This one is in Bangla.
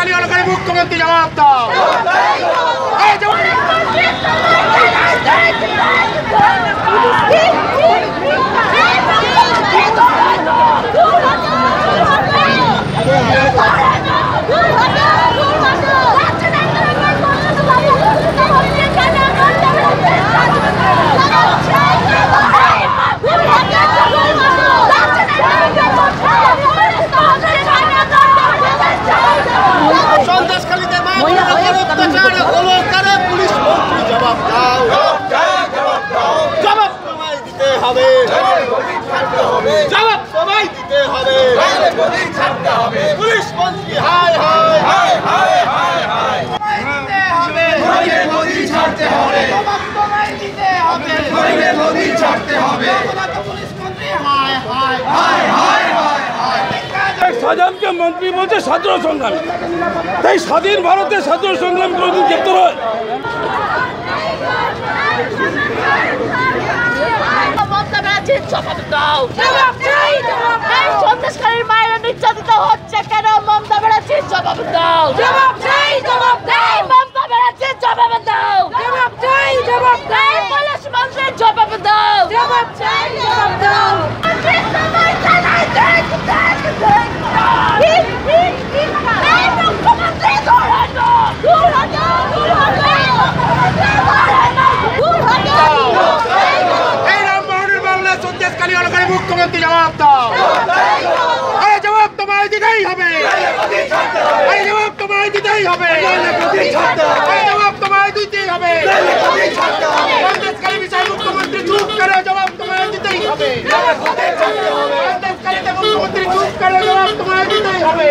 সন্দেশখালী এলাকার মুখ্যমন্ত্রী জবাব দাও। সন্দেশখালীতে অত্যাচারে পুলিশ মন্ত্রী জবাব দাও। জবাব তোমায় দিতে হবে, জবাব তোমায় দিতে হবে। পুলিশ মন্ত্রী হায় হায় হায় হায় হায় হায় মোদি ছাড়তে হবে, মোদি ছাড়তে হবে। পুলিশ মন্ত্রী হায় হায় হায় হায় হায় হায়। শাহজাহানকে মন্ত্রী বলছে স্বাধীনতা সংগ্রামী, তাই স্বাধীন ভারতের স্বাধীনতা সংগ্রাম কোনোদিন গ্রেপ্তার হয়? সন্দেশখালীর মায়েরা নির্যাতিত হচ্ছে কেন? মমতা ব্যানার্জি জবাব দাও। জবাব চাই, জবাব দাও। মমতা ব্যানার্জি জবাব দাও। জবাব চাই, জবাব দাও। পুলিশ মন্ত্রী জবাব দাও। জবাব চাই, জবাব দাও। মুখ্যমন্ত্রী জবাব দাও। আরে জবাব তোমায় দিতেই হবে, আরে জবাব তোমায় দিতেই হবে, আরে জবাব তোমায় দিতেই হবে। সন্দেশখালী বিষয়ে মুখ্যমন্ত্রী চুপ করে জবাব তোমায় দিতেই হবে। সন্দেশখালীতে মুখ্যমন্ত্রী চুপ করে জবাব তোমায় দিতেই হবে।